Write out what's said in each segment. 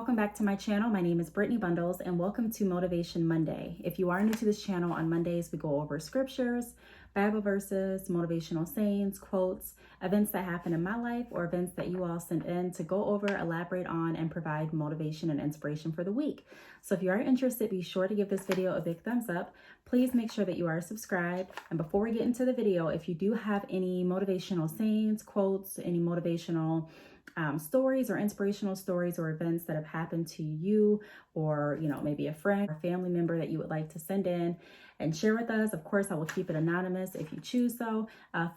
welcome back to my channel. My name is Brittany Bundles and welcome to Motivation Monday. If you are new to this channel, on Mondays we go over scriptures, Bible verses, motivational sayings, quotes, events that happen in my life or events that you all send in to go over, elaborate on, and provide motivation and inspiration for the week. So if you are interested, be sure to give this video a big thumbs up. Please make sure that you are subscribed. And before we get into the video, if you do have any motivational sayings, quotes, any motivational stories or inspirational stories or events that have happened to you or maybe a friend or family member that you would like to send in and share with us. Of course, I will keep it anonymous if you choose so.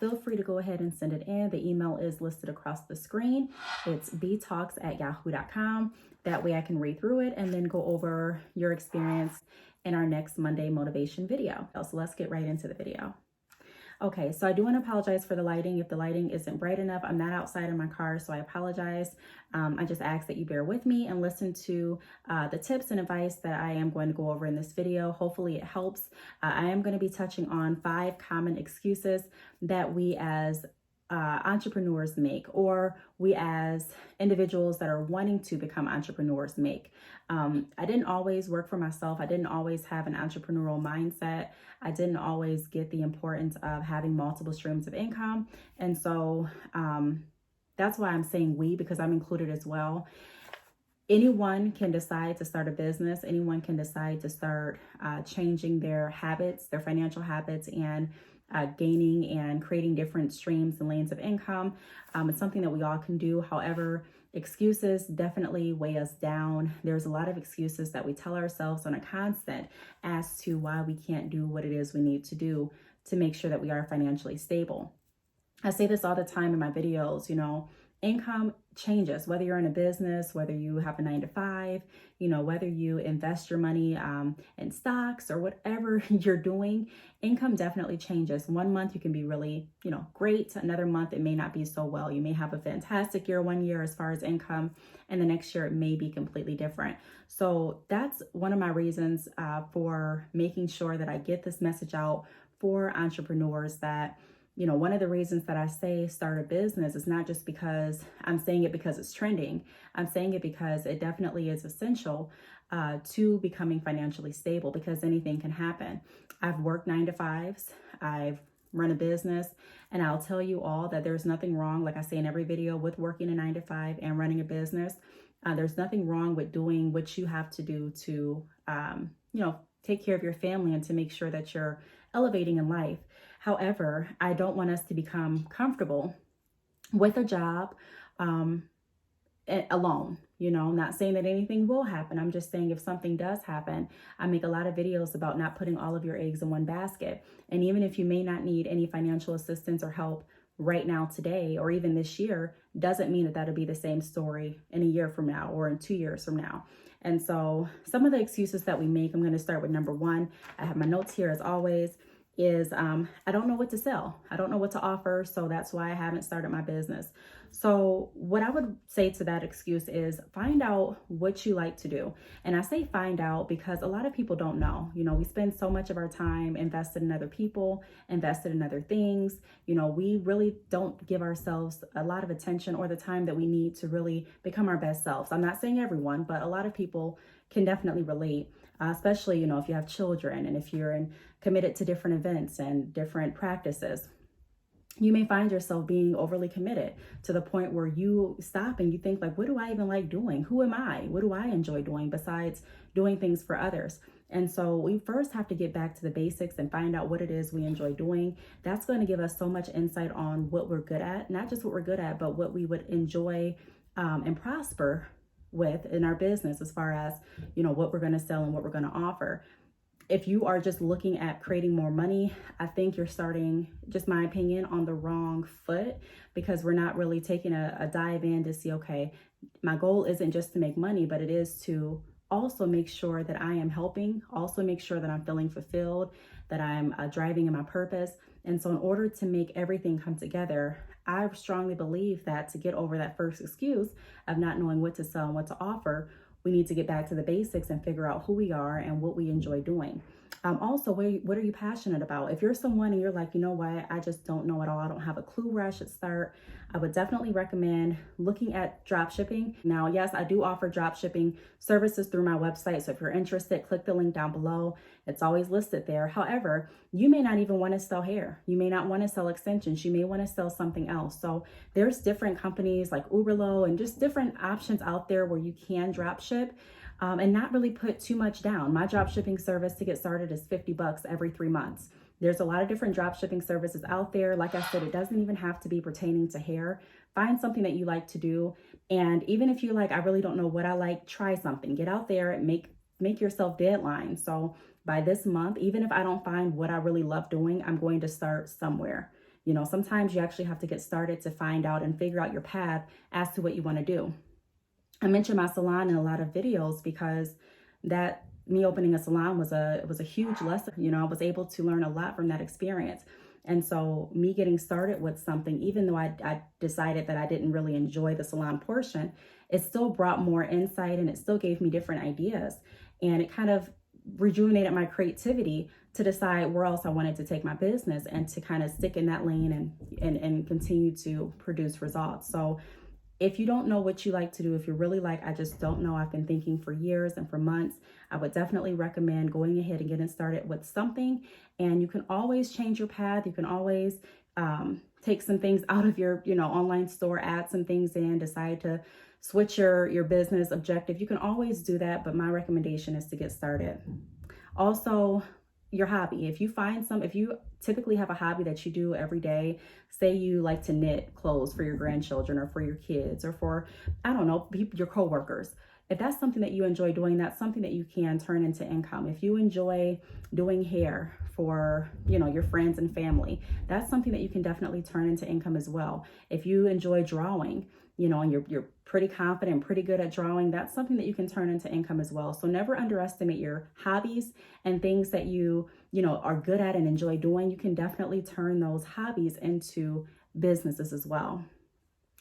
Feel free to go ahead and send it in. The email is listed across the screen. It's btalks@yahoo.com. That way I can read through it and then go over your experience in our next Monday motivation video. So let's get right into the video. Okay, so I do want to apologize for the lighting. If the lighting isn't bright enough, I'm not outside in my car, so I apologize. I just ask that you bear with me and listen to the tips and advice that I am going to go over in this video. Hopefully it helps. I am going to be touching on 5 common excuses that we as entrepreneurs make, or we as individuals that are wanting to become entrepreneurs make. I didn't always work for myself. I didn't always have an entrepreneurial mindset. I didn't always get the importance of having multiple streams of income. And so that's why I'm saying we, because I'm included as well. Anyone can decide to start a business. Anyone can decide to start changing their habits, their financial habits, and gaining and creating different streams and lanes of income. It's something that we all can do. However, excuses definitely weigh us down. There's a lot of excuses that we tell ourselves on a constant as to why we can't do what it is we need to do to make sure that we are financially stable. I say this all the time in my videos, income changes, whether you're in a business, whether you have a 9-to-5, whether you invest your money in stocks or whatever you're doing, income definitely changes. One month you can be really, great. Another month it may not be so well. You may have a fantastic year one year as far as income, and the next year it may be completely different. So that's one of my reasons for making sure that I get this message out for entrepreneurs that one of the reasons that I say start a business is not just because I'm saying it because it's trending. I'm saying it because it definitely is essential to becoming financially stable, because anything can happen. I've worked 9-to-5s. I've run a business, and I'll tell you all that there's nothing wrong, like I say in every video, with working a 9-to-5 and running a business. There's nothing wrong with doing what you have to do to, take care of your family and to make sure that you're elevating in life. However, I don't want us to become comfortable with a job alone. Not saying that anything will happen. I'm just saying if something does happen, I make a lot of videos about not putting all of your eggs in one basket. And even if you may not need any financial assistance or help right now, today, or even this year, doesn't mean that that'll be the same story in a year from now or in 2 years from now. And so some of the excuses that we make, I'm going to start with number 1. I have my notes here as always. Is I don't know what to sell. I don't know what to offer. So that's why I haven't started my business. So what I would say to that excuse is find out what you like to do. And I say find out because a lot of people don't know. We spend so much of our time invested in other people, invested in other things. We really don't give ourselves a lot of attention or the time that we need to really become our best selves. I'm not saying everyone, but a lot of people can definitely relate. Especially, if you have children and if you're committed to different events and different practices, you may find yourself being overly committed to the point where you stop and you think like, what do I even like doing? Who am I? What do I enjoy doing besides doing things for others? And so we first have to get back to the basics and find out what it is we enjoy doing. That's going to give us so much insight on what we're good at, not just what we're good at, but what we would enjoy and prosper with in our business, as far as what we're going to sell and what we're going to offer. If you are just looking at creating more money, I think you're starting, just my opinion, on the wrong foot, because we're not really taking a dive in to see, okay, my goal isn't just to make money, but it is to also make sure that I am helping, also make sure that I'm feeling fulfilled, that I'm driving in my purpose. And so in order to make everything come together, I strongly believe that to get over that first excuse of not knowing what to sell and what to offer, we need to get back to the basics and figure out who we are and what we enjoy doing. Also, what are you passionate about? If you're someone and you're like, you know what, I just don't know at all, I don't have a clue where I should start, I would definitely recommend looking at drop shipping. Now, yes, I do offer drop shipping services through my website. So if you're interested, click the link down below. It's always listed there. However, you may not even want to sell hair. You may not want to sell extensions. You may want to sell something else. So there's different companies like Uberlo and just different options out there where you can drop ship. And not really put too much down. My drop shipping service to get started is $50 every 3 months. There's a lot of different drop shipping services out there. Like I said, it doesn't even have to be pertaining to hair. Find something that you like to do. And even if you like, I really don't know what I like, try something. Get out there and make yourself deadlines. So by this month, even if I don't find what I really love doing, I'm going to start somewhere. You know, sometimes you actually have to get started to find out and figure out your path as to what you want to do. I mentioned my salon in a lot of videos because me opening a salon was a huge lesson. You know, I was able to learn a lot from that experience. And so me getting started with something, even though I decided that I didn't really enjoy the salon portion, it still brought more insight and it still gave me different ideas. And it kind of rejuvenated my creativity to decide where else I wanted to take my business and to kind of stick in that lane and continue to produce results. So if you don't know what you like to do, if you're really like, I just don't know, I've been thinking for years and for months, I would definitely recommend going ahead and getting started with something. And you can always change your path. You can always take some things out of your, online store, add some things in, decide to switch your business objective. You can always do that. But my recommendation is to get started. Also, your hobby. If you typically have a hobby that you do every day, say you like to knit clothes for your grandchildren or for your kids or for, I don't know, your coworkers. If that's something that you enjoy doing, that's something that you can turn into income. If you enjoy doing hair for, your friends and family, that's something that you can definitely turn into income as well. If you enjoy drawing, and you're pretty confident, pretty good at drawing, that's something that you can turn into income as well. So never underestimate your hobbies and things that you are good at and enjoy doing. You can definitely turn those hobbies into businesses as well.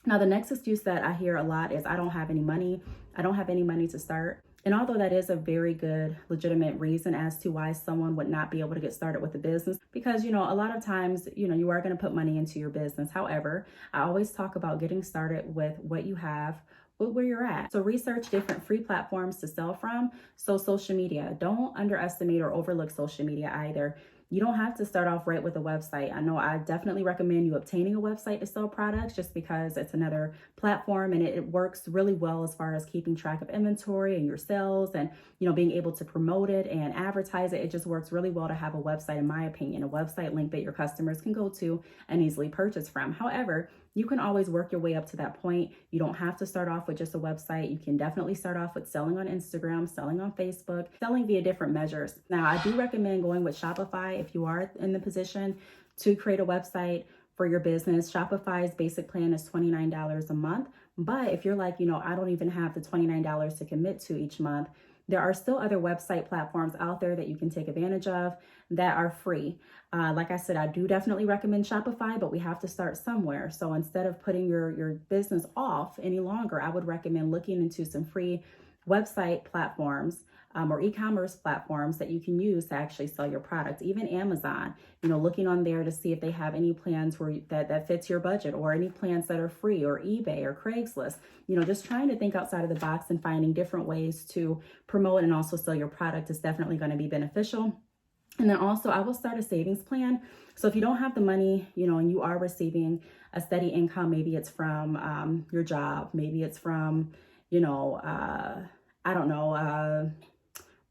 Now, the next excuse that I hear a lot is I don't have any money. I don't have any money to start. And although that is a very good, legitimate reason as to why someone would not be able to get started with a business, because, a lot of times, you are going to put money into your business. However, I always talk about getting started with what you have, where you're at. So research different free platforms to sell from. So social media, don't underestimate or overlook social media either. You don't have to start off right with a website. I know I definitely recommend you obtaining a website to sell products just because it's another platform and it works really well as far as keeping track of inventory and your sales and, being able to promote it and advertise it. It just works really well to have a website, in my opinion, a website link that your customers can go to and easily purchase from. However, you can always work your way up to that point. You don't have to start off with just a website. You can definitely start off with selling on Instagram, selling on Facebook, selling via different measures. Now, I do recommend going with Shopify if you are in the position to create a website for your business. Shopify's basic plan is $29 a month. But if you're like, I don't even have the $29 to commit to each month, there are still other website platforms out there that you can take advantage of that are free. Like I said, I do definitely recommend Shopify, but we have to start somewhere. So instead of putting your business off any longer, I would recommend looking into some free website platforms or e-commerce platforms that you can use to actually sell your products. Even Amazon, looking on there to see if they have any plans where that fits your budget or any plans that are free, or eBay or Craigslist, just trying to think outside of the box and finding different ways to promote and also sell your product is definitely going to be beneficial. And then also I will start a savings plan. So if you don't have the money, and you are receiving a steady income, maybe it's from your job, maybe it's from,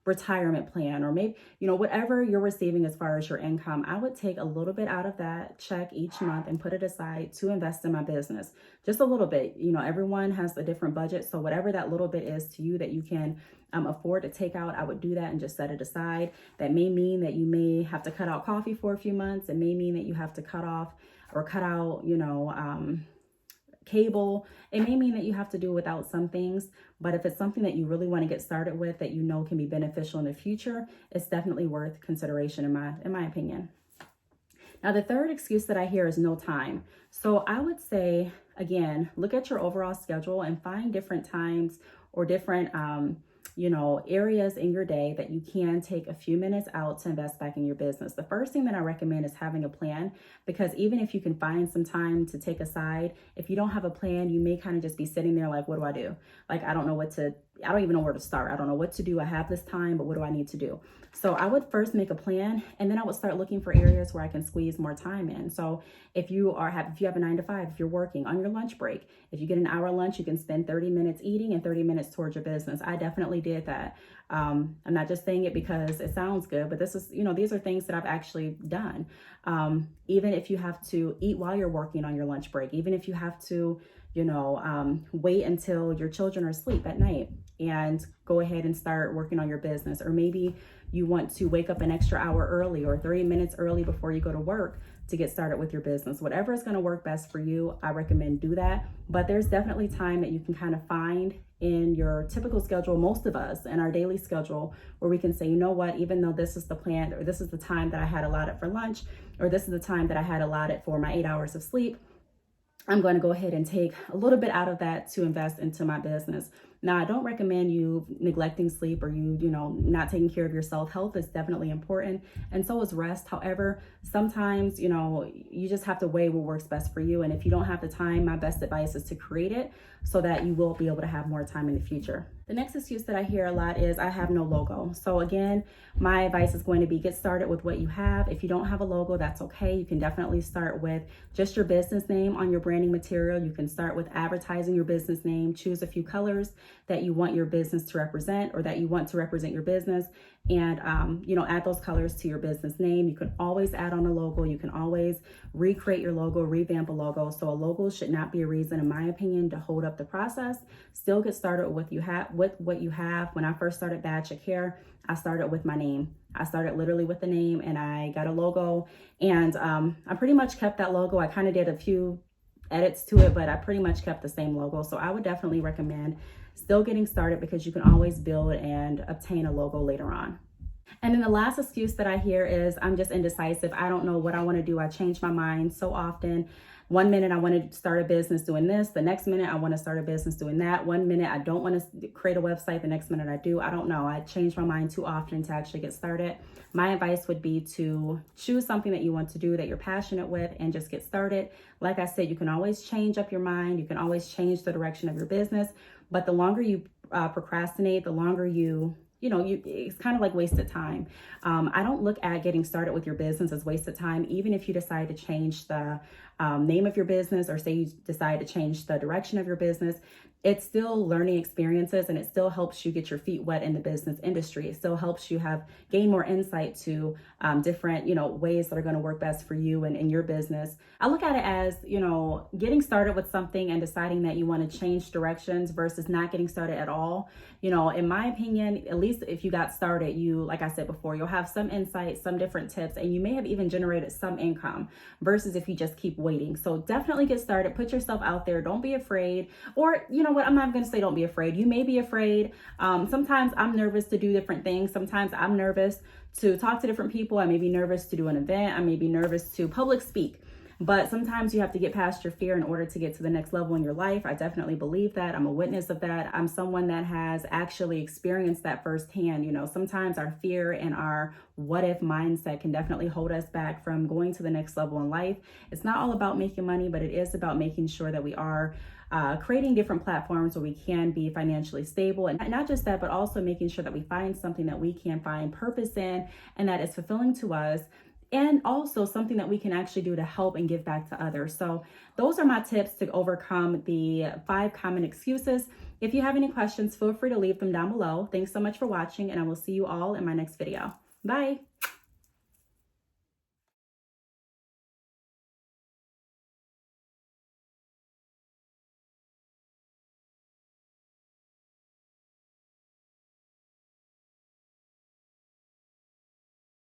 retirement plan, or maybe, whatever you're receiving as far as your income, I would take a little bit out of that check each month and put it aside to invest in my business. Just a little bit. Everyone has a different budget. So whatever that little bit is to you that you can afford to take out, I would do that and just set it aside. That may mean that you may have to cut out coffee for a few months. It may mean that you have to cut out, cable. It may mean that you have to do without some things, but if it's something that you really want to get started with that can be beneficial in the future, it's definitely worth consideration in my opinion. Now, the third excuse that I hear is no time. So I would say, again, look at your overall schedule and find different times or different areas in your day that you can take a few minutes out to invest back in your business. The first thing that I recommend is having a plan, because even if you can find some time to take aside, if you don't have a plan, you may kind of just be sitting there like, what do I do? Like, I don't even know where to start. I don't know what to do. I have this time, but what do I need to do? So I would first make a plan, and then I would start looking for areas where I can squeeze more time in. So if you have a 9 to 5, if you're working on your lunch break, if you get an hour lunch, you can spend 30 minutes eating and 30 minutes towards your business. I definitely did that. I'm not just saying it because it sounds good, but these are things that I've actually done. Even if you have to eat while you're working on your lunch break, even if you have to wait until your children are asleep at night and go ahead and start working on your business. Or maybe you want to wake up an extra hour early or 30 minutes early before you go to work to get started with your business. Whatever is going to work best for you, I recommend do that. But there's definitely time that you can kind of find in your typical schedule, most of us in our daily schedule, where we can say, you know what, even though this is the plan, or this is the time that I had allotted for lunch, or this is the time that I had allotted for my 8 hours of sleep, I'm going to go ahead and take a little bit out of that to invest into my business. Now, I don't recommend you neglecting sleep or you not taking care of yourself. Health is definitely important, and so is rest. However, sometimes, you just have to weigh what works best for you. And if you don't have the time, my best advice is to create it so that you will be able to have more time in the future. The next excuse that I hear a lot is I have no logo. So again, my advice is going to be get started with what you have. If you don't have a logo, that's okay. You can definitely start with just your business name on your branding material. You can start with advertising your business name, choose a few colors that you want your business to represent or that you want to represent your business, and add those colors to your business name. You can always add on a logo. You can always recreate your logo, revamp a logo. So a logo should not be a reason, in my opinion, to hold up the process. Still get started with what you have. When I first started Bad Care, I started with my name. I started literally with the name, and I got a logo, and I pretty much kept that logo. I kind of did a few edits to it, but I pretty much kept the same logo. So I would definitely recommend still getting started, because you can always build and obtain a logo later on. And then the last excuse that I hear is I'm just indecisive. I don't know what I want to do. I change my mind so often. One minute I want to start a business doing this. The next minute I want to start a business doing that. One minute I don't want to create a website. The next minute I do. I don't know. I change my mind too often to actually get started. My advice would be to choose something that you want to do, that you're passionate with, and just get started. Like I said, you can always change up your mind. You can always change the direction of your business. But the longer you procrastinate, the longer it's kind of like wasted time. I don't look at getting started with your business as wasted time. Even if you decide to change the name of your business, or say you decide to change the direction of your business, it's still learning experiences, and it still helps you get your feet wet in the business industry. It still helps you gain more insight to different, ways that are going to work best for you and in your business. I look at it as, getting started with something and deciding that you want to change directions versus not getting started at all. In my opinion, at least if you got started, like I said before, you'll have some insight, some different tips, and you may have even generated some income versus if you just keep waiting. So definitely get started, put yourself out there. Don't be afraid, or what, I'm not going to say don't be afraid. You may be afraid. Sometimes I'm nervous to do different things. Sometimes I'm nervous to talk to different people. I may be nervous to do an event. I may be nervous to public speak. But sometimes you have to get past your fear in order to get to the next level in your life. I definitely believe that. I'm a witness of that. I'm someone that has actually experienced that firsthand. Sometimes our fear and our what if mindset can definitely hold us back from going to the next level in life. It's not all about making money, but it is about making sure that we are creating different platforms where we can be financially stable. And not just that, but also making sure that we find something that we can find purpose in and that is fulfilling to us, and also something that we can actually do to help and give back to others. So those are my tips to overcome the 5 common excuses. If you have any questions, feel free to leave them down below. Thanks so much for watching, and I will see you all in my next video. Bye.